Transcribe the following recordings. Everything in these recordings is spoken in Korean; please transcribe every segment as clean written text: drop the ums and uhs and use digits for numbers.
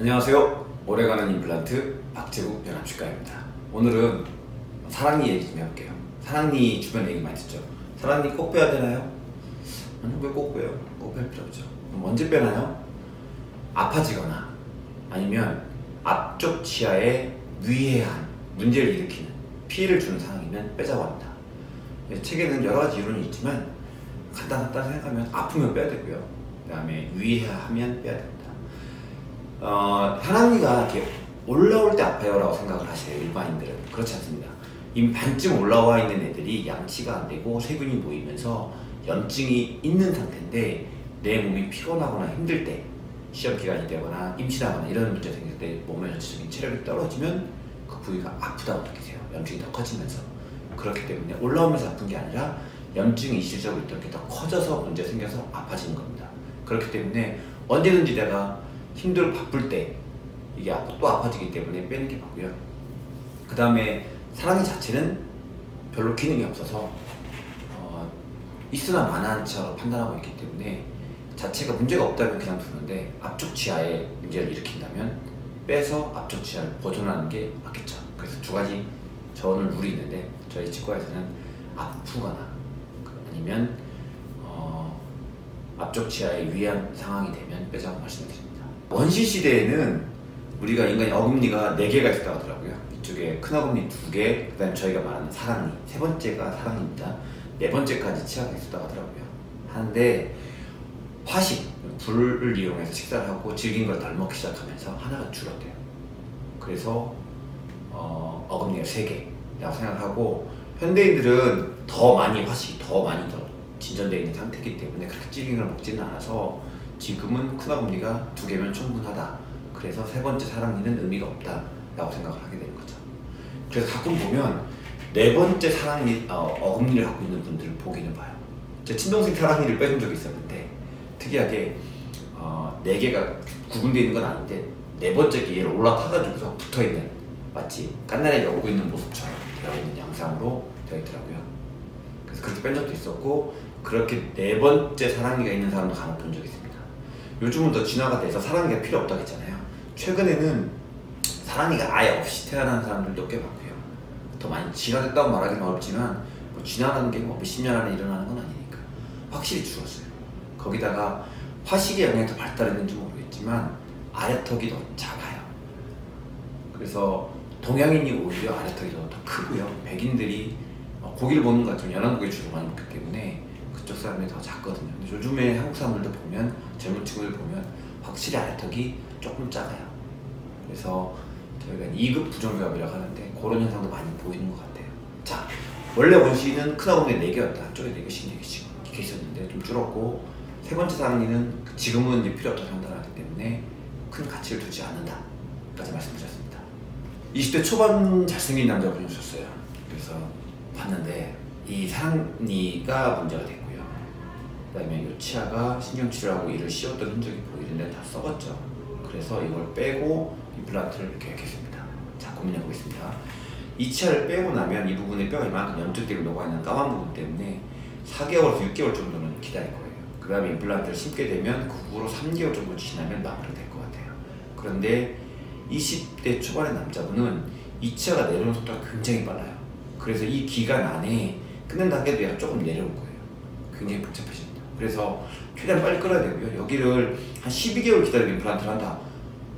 안녕하세요. 오래가는 임플란트 박재국 연합치과입니다. 오늘은 사랑니 얘기 좀 해볼게요. 사랑니 주변 얘기 많이 듣죠. 사랑니 꼭 빼야 되나요? 아니, 왜 꼭 빼요? 꼭 뺄 필요 없죠. 그럼 언제 빼나요? 아파지거나 아니면 앞쪽 치아에 위해한 문제를 일으키는 피해를 주는 상황이면 빼자고 합니다. 책에는 여러 가지 이론이 있지만 간단하다 생각하면 아프면 빼야 되고요. 그 다음에 위해하면 빼야 됩니다. 혈압리가 이렇게 올라올 때 아파요 라고 생각을 하세요. 일반인들은 그렇지 않습니다. 이미 반쯤 올라와 있는 애들이 양치가 안 되고 세균이 모이면서 염증이 있는 상태인데 내 몸이 피곤하거나 힘들 때, 시험기간이 되거나 임신하거나 이런 문제 생길 때 몸의 전체적인 체력이 떨어지면 그 부위가 아프다고 느끼세요. 염증이 더 커지면서. 그렇기 때문에 올라오면서 아픈 게 아니라 염증이 일시적으로 이렇게 더 커져서 문제 생겨서 아파지는 겁니다. 그렇기 때문에 언제든지 내가 힘들고 바쁠 때 이게 또 아파지기 때문에 빼는 게 맞고요. 그 다음에 사랑니 자체는 별로 기능이 없어서 있으나 마나한 치아로 판단하고 있기 때문에 자체가 문제가 없다면 그냥 두는데 앞쪽 치아에 문제를 일으킨다면 빼서 앞쪽 치아를 보존하는 게 맞겠죠. 그래서 두 가지 저는 룰이 있는데 저희 치과에서는 아프거나 아니면 앞쪽 치아에 위한 상황이 되면 빼자고 말씀드립니다. 원시 시대에는 우리가 인간의 어금니가 4개가 있었다고 하더라고요. 이쪽에 큰 어금니 2개, 그 다음에 저희가 말하는 사랑니, 세 번째가 사랑니입니다. 네 번째까지 치아가 있었다고 하더라고요. 하는데 화식, 불을 이용해서 식사를 하고 질긴 걸 덜 먹기 시작하면서 하나가 줄었대요. 그래서 어금니가 3개라고 생각하고 현대인들은 더 많이 화식이 더 많이 더 진전되어 있는 상태이기 때문에 그렇게 질긴 걸 먹지는 않아서 지금은 큰 어금니가 2개면 충분하다. 그래서 세 번째 사랑니는 의미가 없다 라고 생각을 하게 되는 거죠. 그래서 가끔 보면 네 번째 사랑니, 어금니를 갖고 있는 분들을 보기는 봐요. 제 친동생 사랑니를 빼준 적이 있었는데 특이하게 4개가 구분되어 있는 건 아닌데 네 번째 게 얘를 올라타가지고서 붙어있는, 마치 깐나리가 오고 있는 모습처럼 되어 있는 양상으로 되어 있더라고요. 그래서 그렇게 뺀 적도 있었고 그렇게 네 번째 사랑니가 있는 사람도 간혹 본 적이 있습니다. 요즘은 더 진화가 돼서 사랑니가 필요 없다고 했잖아요. 최근에는 사랑니가 아예 없이 태어난 사람들도 꽤 많고요. 더 많이 진화됐다고 말하기는 어렵지만 뭐 진화라는 게 뭐 몇십 년 안에 일어나는 건 아니니까 확실히 줄었어요. 거기다가 화식의 영향이 더 발달했는지 모르겠지만 아래턱이 더 작아요. 그래서 동양인이 오히려 아래턱이 더 크고요. 백인들이 고기를 먹는 것 같으면 연한 고기 주로 많이 먹기 때문에 그쪽 사람이 더 작거든요. 근데 요즘에 한국 사람들도 보면, 젊은 친구들 보면 확실히 아래턱이 조금 작아요. 그래서 저희가 2급 부정교합이라고 하는데 그런 현상도 많이 보이는 것 같아요. 자, 원래 원시는 큰 어금니 4개였다. 한쪽에 4개씩 이렇게 있었는데 좀 줄었고 세 번째 사랑니는 지금은 이제 필요 없다고 판단하기 때문에 큰 가치를 두지 않는다 까지 말씀드렸습니다. 20대 초반 잘생긴 남자분이 오셨어요. 그래서 봤는데 이 사랑니가 문제가 됐고요. 그 다음에 이 치아가 신경치료하고 이를 씌웠던 흔적이 보이는데 다 썩었죠. 그래서 이걸 빼고 임플란트를 계획했습니다. 자, 고민해 보겠습니다. 이 치아를 빼고 나면 이 부분에 뼈가 이만큼 염증되고 녹아있는 까만 부분 때문에 4개월에서 6개월 정도는 기다릴 거예요. 그 다음에 임플란트를 심게 되면 그 후로 3개월 정도 지나면 마무리될 것 같아요. 그런데 20대 초반의 남자분은 이 치아가 내려오는 속도가 굉장히 빨라요. 그래서 이 기간 안에 끊는 단계도 약간 조금 내려올 거예요. 굉장히 복잡해집니다. 그래서 최대한 빨리 끊어야 되고요. 여기를 한 12개월 기다리고 임플란트를 한다.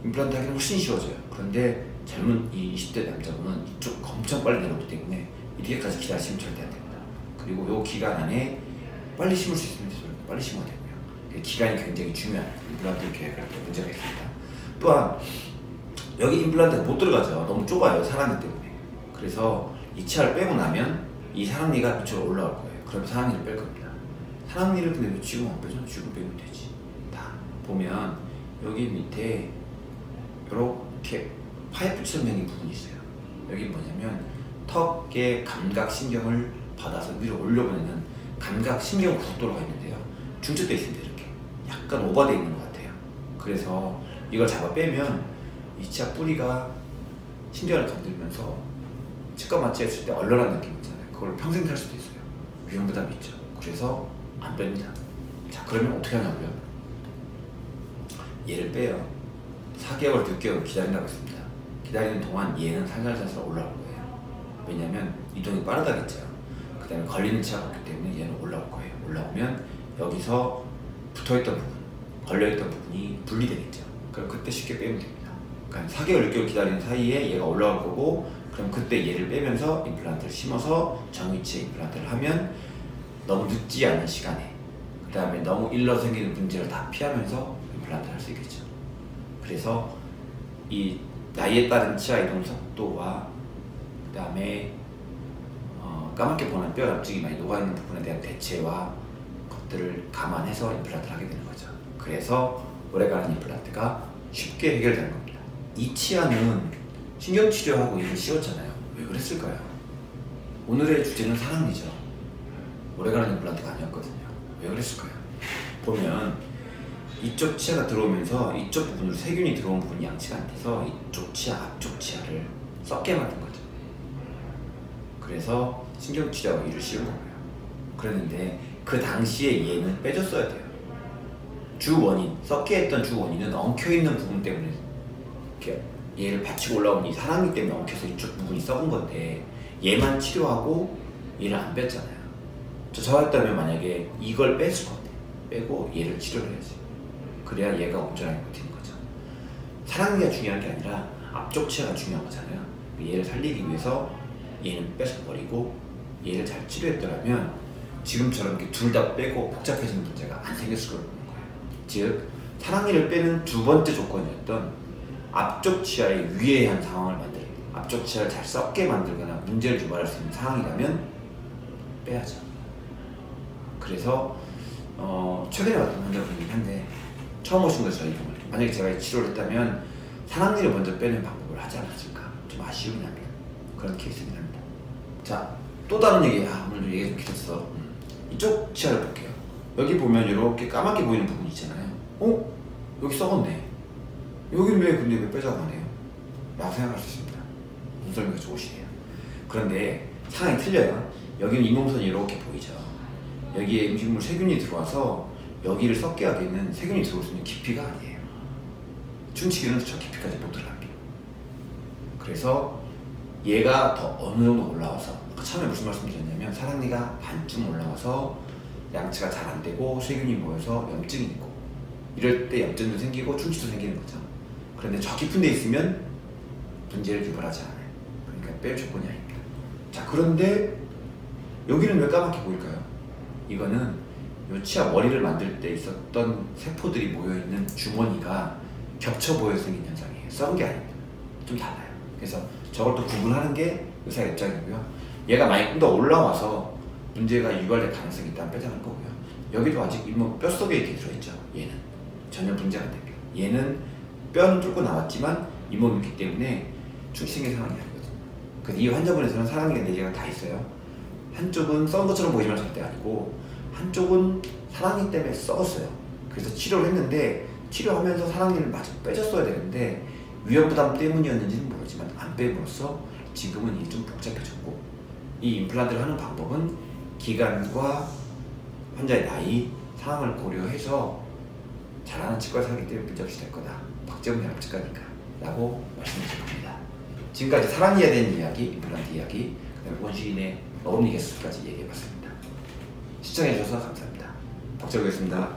임플란트 하기는 훨씬 쉬워져요. 그런데 젊은 이 20대 남자분은 이쪽 엄청 빨리 내려오기 때문에 이렇게까지 기다리시면 절대 안 됩니다. 그리고 이 기간 안에 빨리 심을 수 있으면 빨리 심어야 되고요. 기간이 굉장히 중요한 임플란트 계획할 때 문제가 있습니다. 또한 여기 임플란트가 못 들어가죠. 너무 좁아요. 사랑니 때문에. 그래서 이 치아를 빼고 나면 이 사랑니가 이쪽으로 올라올 거예요. 그럼 사랑니를 뺄 겁니다. 사랑니를 근데 왜 지금 안 빼죠? 지금 빼면 되지. 다 보면 여기 밑에 이렇게 파이프처럼 생긴 부분이 있어요. 여기 뭐냐면 턱의 감각신경을 받아서 위로 올려보내는 감각신경 고속도로가 있는데요. 중첩되어 있습니다. 이렇게 약간 오버되어 있는 것 같아요. 그래서 이걸 잡아 빼면 이 치아 뿌리가 신경을 건들면서 치과 마취했을 때 얼얼한 느낌 있잖아요. 그걸 평생 살 수도 있어요. 위험부담이 있죠. 그래서 안 뺍니다. 자, 그러면 어떻게 하냐고요? 얘를 빼요. 4개월, 6개월 기다린다고 했습니다. 기다리는 동안 얘는 살살살살 올라올 거예요. 왜냐면 이동이 빠르다겠죠. 그 다음에 걸리는 치아가 없기 때문에 얘는 올라올 거예요. 올라오면 여기서 붙어있던 부분, 걸려있던 부분이 분리되겠죠. 그럼 그때 쉽게 빼면 됩니다. 그러니까 4개월, 6개월 기다리는 사이에 얘가 올라올 거고, 그럼 그때 얘를 빼면서 임플란트를 심어서 정위치에 임플란트를 하면 너무 늦지 않은 시간에, 그 다음에 너무 일러 생기는 문제를 다 피하면서 임플란트를 할 수 있겠죠. 그래서 이 나이에 따른 치아 이동 속도와 그 다음에 까맣게 보는 뼈 염증이 많이 녹아있는 부분에 대한 대체와 것들을 감안해서 임플란트를 하게 되는 거죠. 그래서 오래가는 임플란트가 쉽게 해결되는 겁니다. 이 치아는 신경치료하고 이를 씌웠잖아요. 왜 그랬을까요? 오늘의 주제는 사랑니죠. 오래가는 임플란트가 아니었거든요. 왜 그랬을까요? 보면 이쪽 치아가 들어오면서 이쪽 부분으로 세균이 들어온 부분이 양치가 안 돼서 이쪽 치아, 앞쪽 치아를 썩게 만든 거죠. 그래서 신경치료하고 이를 씌운 거고요. 그랬는데 그 당시에 얘는 빼줬어야 돼요. 주 원인, 썩게 했던 주 원인은 엉켜있는 부분 때문에 이렇게 얘를 받치고 올라온 이 사랑니 때문에 엉켜서 이쪽 부분이 썩은 건데 얘만 치료하고 얘를 안 뺐잖아요. 저였다면 만약에 이걸 뺐을 건데 빼고 얘를 치료를 해야지. 그래야 얘가 온전하게 버티는 거죠. 사랑니가 중요한 게 아니라 앞쪽 치아가 중요한 거잖아요. 얘를 살리기 위해서 얘는 뺏어버리고 얘를 잘 치료했더라면 지금처럼 이렇게 둘 다 빼고 복잡해지는 문제가 안 생겼을 거라는 거예요. 즉, 사랑니를 빼는 두 번째 조건이었던 앞쪽 치아의 유해한 상황을 만들고 앞쪽 치아를 잘 썩게 만들거나 문제를 유발할 수 있는 상황이라면 빼야죠. 그래서 최근에 왔던 환자분이긴 한데 처음 오신 거죠. 저희 병원에. 만약에 제가 치료를 했다면 사랑니를 먼저 빼는 방법을 하지 않았을까 좀 아쉬움이 납니다. 그런 케이스긴 합니다. 자, 또 다른 얘기, 오늘도 얘기 좀 길었어. 이쪽 치아를 볼게요. 여기 보면 이렇게 까맣게 보이는 부분이 있잖아요. 여기 썩었네. 여기는 왜 빼자고 하네요? 라고 생각할 수 있습니다. 눈썰미가 좋으시네요. 그런데 상황이 틀려요. 여기는 잇몸선이 이렇게 보이죠. 여기에 음식물 세균이 들어와서 여기를 썩게 하기에는 세균이 들어올 수 있는 깊이가 아니에요. 충치기는 저 깊이까지 못 들어갑니다. 그래서 얘가 더 어느 정도 올라와서, 아까 처음에 무슨 말씀 드렸냐면 사랑니가 반쯤 올라와서 양치가 잘 안 되고 세균이 모여서 염증이 있고, 이럴 때 염증도 생기고 충치도 생기는 거죠. 그런데 저 깊은 데 있으면 문제를 유발하지 않아요. 그러니까 뺄 조건이 아닙니다. 자, 그런데 여기는 왜 까맣게 보일까요? 이거는 요 치아 머리를 만들 때 있었던 세포들이 모여있는 주머니가 겹쳐 보여서 생긴 현상이에요. 썩은 게 아닙니다. 좀 달라요. 그래서 저걸 또 구분하는 게 의사의 입장이고요. 얘가 많이 좀 더 올라와서 문제가 유발될 가능성이 있다면 빼자는 거고요. 여기도 아직 잇몸 뼛속에 이렇게 들어있죠. 얘는 전혀 문제가 안 됩니다. 얘는 뼈는 뚫고 나왔지만 잇몸이 있기 때문에 충치생긴 상황이 아니거든요. 그래서 이 환자분에서는 사랑니가 4개가 다 있어요. 한쪽은 썩은 것처럼 보이지만 절대 아니고, 한쪽은 사랑니 때문에 썩었어요. 그래서 치료를 했는데 치료하면서 사랑니를 마저 빼줬어야 되는데 위험부담 때문이었는지는 모르지만 안 빼므로써 지금은 이게 좀 복잡해졌고, 이 임플란트를 하는 방법은 기간과 환자의 나이, 상황을 고려해서 잘하는 치과에서 하기 때문에 문제없이 될 거다. 박재훈 양치과니까 라고 말씀드릴 겁니다. 지금까지 사랑니에 대한 이야기, 임플란트 이야기, 그다음에 원시인의 어금니 개수까지 얘기해봤습니다. 시청해주셔서 감사합니다. 박재훈이었습니다.